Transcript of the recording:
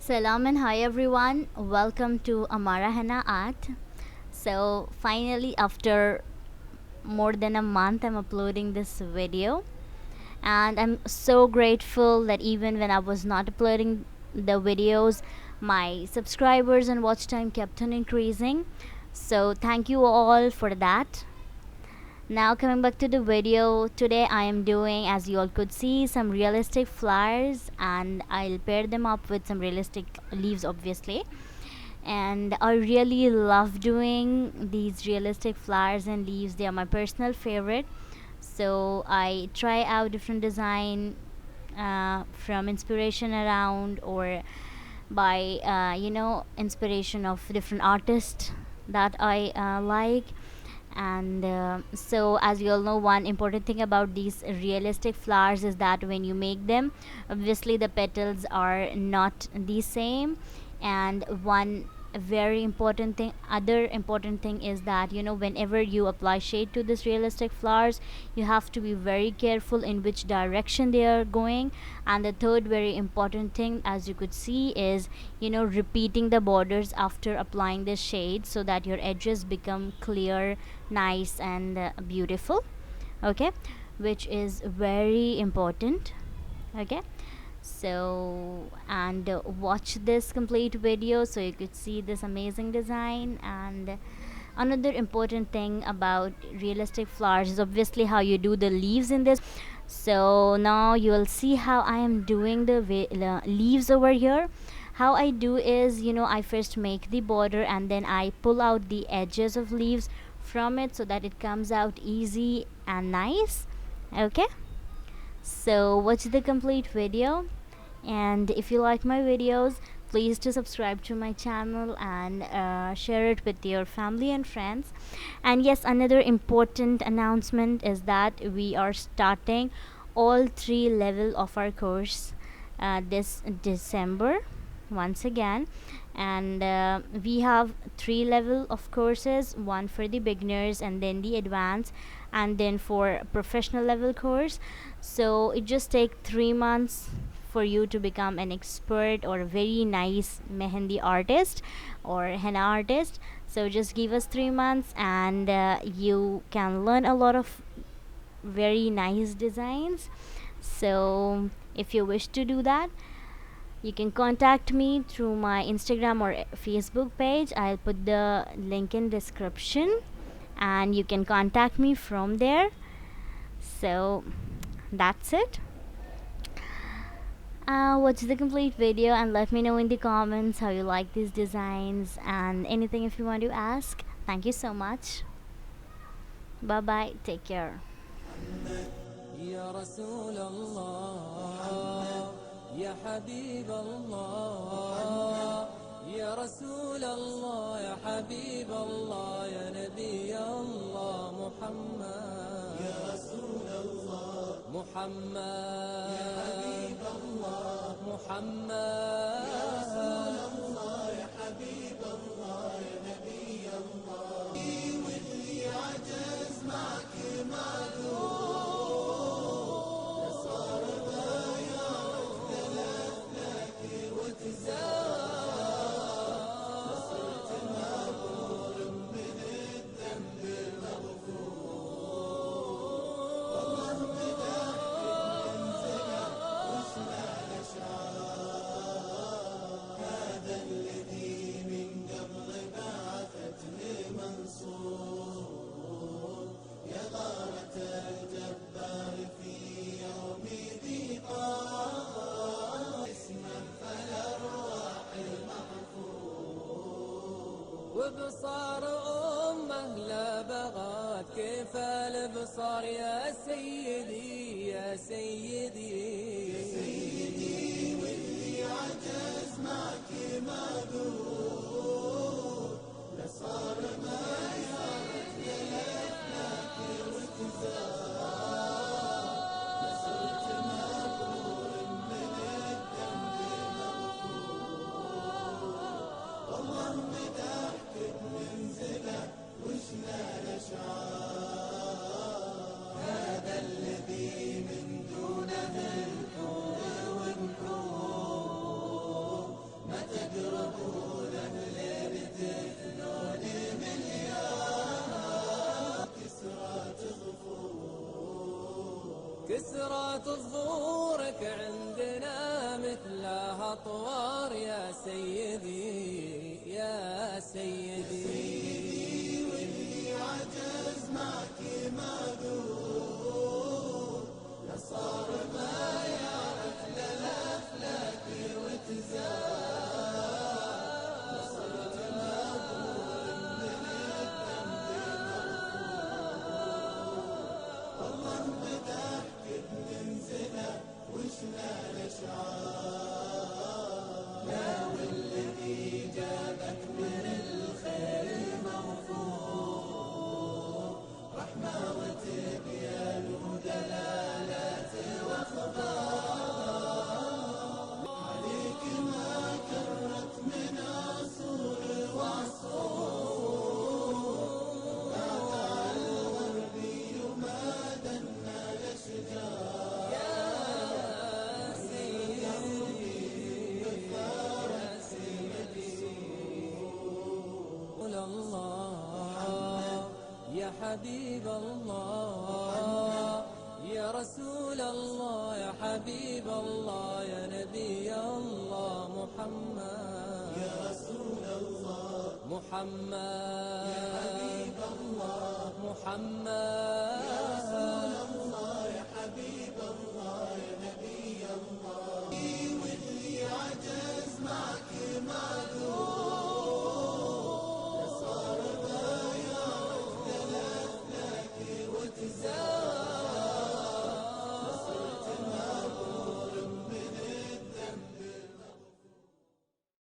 Salam and hi everyone. Welcome to AMARA Henna Art. So finally, after more than a month, I'm uploading this video, and I'm so grateful that even when I was not uploading the videos, my subscribers and watch time kept on increasing. So thank you all for that. Now coming back to the video, today I am doing, as you all could see, some realistic flowers, and I'll pair them up with some realistic leaves obviously. And I really love doing these realistic flowers and leaves. They are my personal favorite. So I try out different design from inspiration around, or by inspiration of different artists that I like. And so, as you all know, one important thing about these realistic flowers is that when you make them, obviously the petals are not the same. And one very important thing, other important thing, is that whenever you apply shade to this realistic flowers, you have to be very careful in which direction they are going. And the third very important thing, as you could see, is repeating the borders after applying the shade, so that your edges become clear, nice, and beautiful. Okay, which is very important. Okay, so and watch this complete video so you could see this amazing design. And another important thing about realistic flowers is obviously how you do the leaves in this. So now you will see how I am doing the leaves over here. How I do is, I first make the border and then I pull out the edges of leaves from it so that it comes out easy and nice. Okay, so watch the complete video, and if you like my videos, please to subscribe to my channel and share it with your family and friends. And yes, another important announcement is that we are starting all three level of our course this December once again. And we have three level of courses, one for the beginners and then the advanced, and then for professional level course. So it just take 3 months for you to become an expert or a very nice mehendi artist or henna artist. So just give us 3 months, and you can learn a lot of very nice designs. So if you wish to do that, you can contact me through my Instagram or Facebook page. I'll put the link in description, and you can contact me from there. So that's it. Watch the complete video and let me know in the comments how you like these designs, and anything if you want to ask. Thank you so much. Bye bye. Take care. يا رسول الله يا حبيب الله يا رسول الله يا حبيب الله يا نبي الله محمد يا رسول الله محمد يا حبيب الله محمد يا رسول الله يا حبيب الله يا نبي الله واللي عجز معك معذور وبصار أمه لا بغات كيف البصار يا سيدي يا سيدي يا سيدي واللي عجز معك معذور لصار ما يعرف يلف لك وتزار لصرت مبرور من الذنب مغفور والله مدحتك منزله وشنا الاشعار كسرات ظهورك عندنا مثلها طوار يا سيدي يا سيدي واللي عجز معك معذور لا صار ما يعرف لا الافلاك وتزار صرت مغرور من الذنب مرفوع والله مدحك بننزله وشنا الاشعار يا والذي جابك من الخير موفور رحمه وتبيان ودلالات واخبار عليك ما كرت من عصور وعصور قاطع الغربي وما دنا الاشجار يا سيدي يا سيدي قول الله يا حبيب الله يا رسول الله يا حبيب الله يا نبي الله محمد يا رسول الله محمد يا حبيب الله محمد